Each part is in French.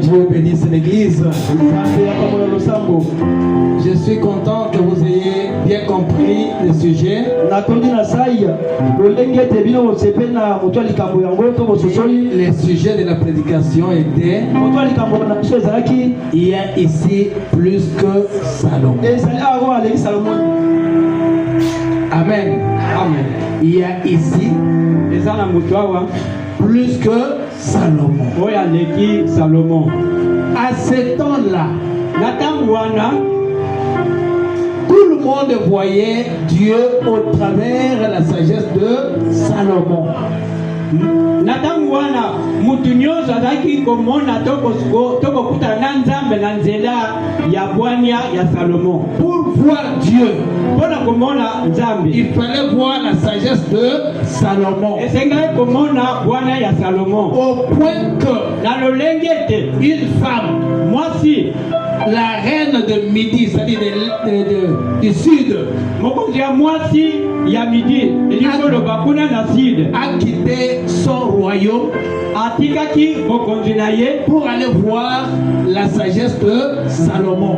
Dieu bénisse l'église. Je suis content que vous ayez bien compris le sujet. Le sujet de la prédication était: il y a ici plus que Salomon. Amen. Amen. Il y a ici plus que Salomon. À ce temps-là, tout le monde voyait Dieu au travers la sagesse de Salomon. Pour voir Dieu, il fallait voir la sagesse de Salomon. Au point que une femme, la reine de Midi, c'est-à-dire du sud, a quitté son royaume pour aller voir la sagesse de Salomon.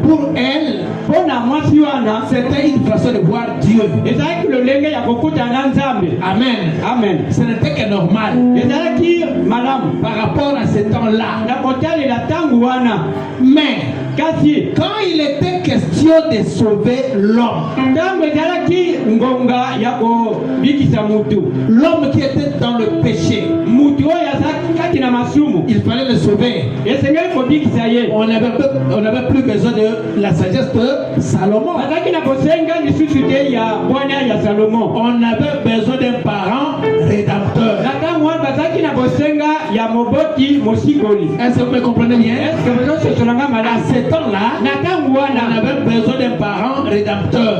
Pour elle, c'était une façon de voir Dieu. Amen. Amen. Ce n'était que normal. Par rapport à ce temps-là. Mais quand il était question de sauver l'homme, l'homme qui était dans le péché, il fallait le sauver. On n'avait plus besoin de la sagesse de Salomon. On avait besoin d'un parent rédempteur. Est-ce que vous me comprenez bien? À ce temps-là, on avait besoin d'un parent rédempteur.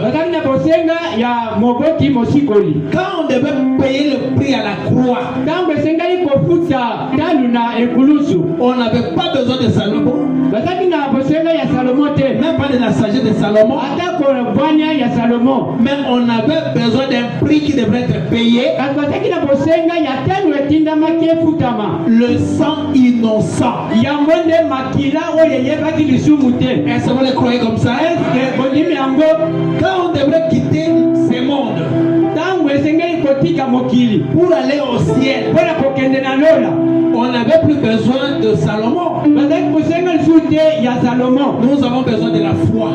Quand on devait payer le prix à la croix, on n'avait pas besoin de Salomon, même pas de la sagesse de Salomon, mais on avait besoin d'un prix qui devrait être payé. Le sang innocent. Est-ce que vous le croyez comme ça? Quand on devrait quitter ce monde pour aller au ciel, on n'avait plus besoin de Salomon. Nous avons besoin de la foi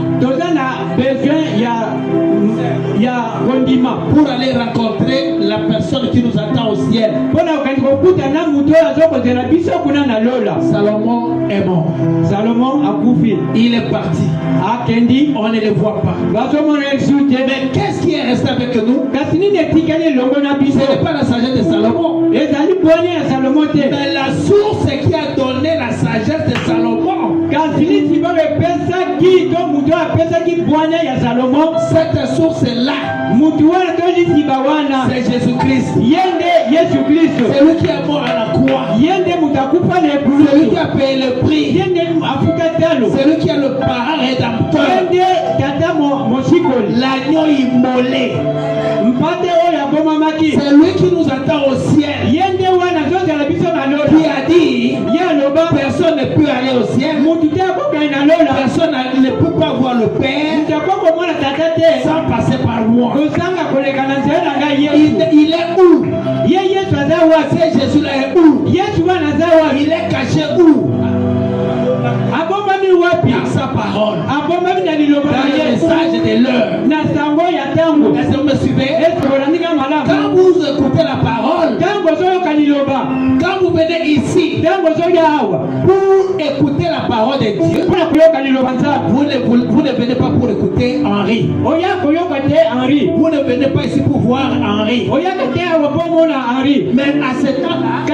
pour aller rencontrer la personne qui nous attend au ciel. Salomon est mort. Il est parti. On ne le voit pas. Mais qu'est-ce qui est resté avec nous? Ce n'est pas la sagesse de Salomon, mais la source qui a donné la sagesse de Salomon. Cette source-là, c'est Jésus-Christ. C'est lui qui est mort à la croix. C'est lui qui a payé le prix. C'est lui qui est le parent rédempteur. L'agneau immolé. C'est lui qui nous attend au ciel. Qui a dit: personne ne peut aller au ciel. Personne ne peut pas voir le Père sans passer par moi. Il est où? C'est Jésus-là est où? Il est caché où? Dans sa parole, dans le message de l'heure. Est-ce que vous me suivez? Quand vous écoutez la parole, quand vous venez ici pour écouter la parole de Dieu, vous ne venez pas pour écouter Henri. Vous ne venez pas ici pour voir Henri. Mais à ce temps-là,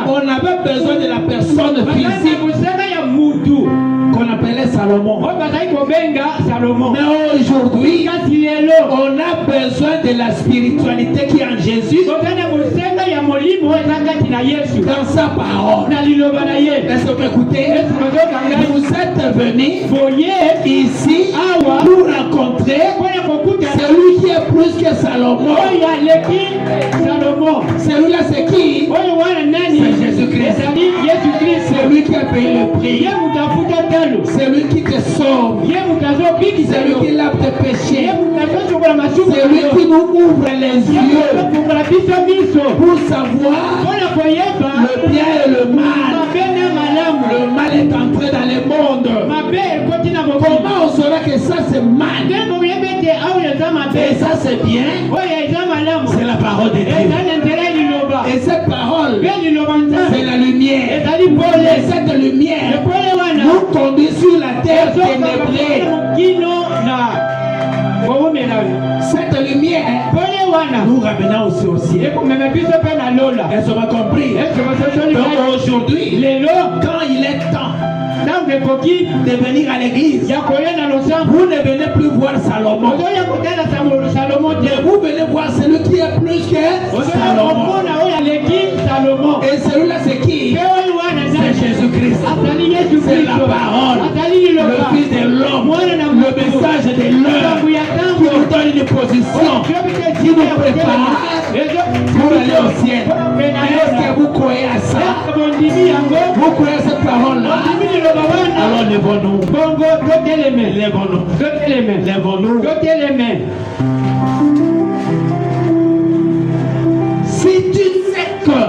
on avait besoin de la personne physique qu'on appelait Salomon. Mais aujourd'hui, on a besoin de la spiritualité qui est en Jésus, dans sa parole. Est-ce que vous écoutez? Vous êtes venus ici pour rencontrer celui qui est plus que Salomon. Celui-là, c'est qui? C'est C'est lui qui a payé le prix. C'est lui qui te sauve. C'est lui qui lave tes péchés. C'est lui qui nous ouvre les yeux pour savoir le bien et le mal. Le mal est entré dans le monde. Comment on saura que ça c'est mal et ça c'est bien? C'est la parole de Dieu. Et cette parole, c'est la lumière. Et cette lumière nous conduit sur la terre ténébrée. Cette lumière nous ramène aussi au ciel. Est-ce qu'on a compris? Donc aujourd'hui, quand il est temps de venir à l'église, vous ne venez plus voir Salomon, mais vous venez voir celui qui est plus que Salomon. Et celui-là c'est qui? C'est Jésus-Christ. C'est la parole, le Fils de l'homme, le message de l'heure qui nous donne une position, qui nous prépare pour aller au ciel. Est-ce que vous croyez à ça? Vous croyez à cette parole-là? Alors lèvons-nous. Lèvons-nous. Si tu sais que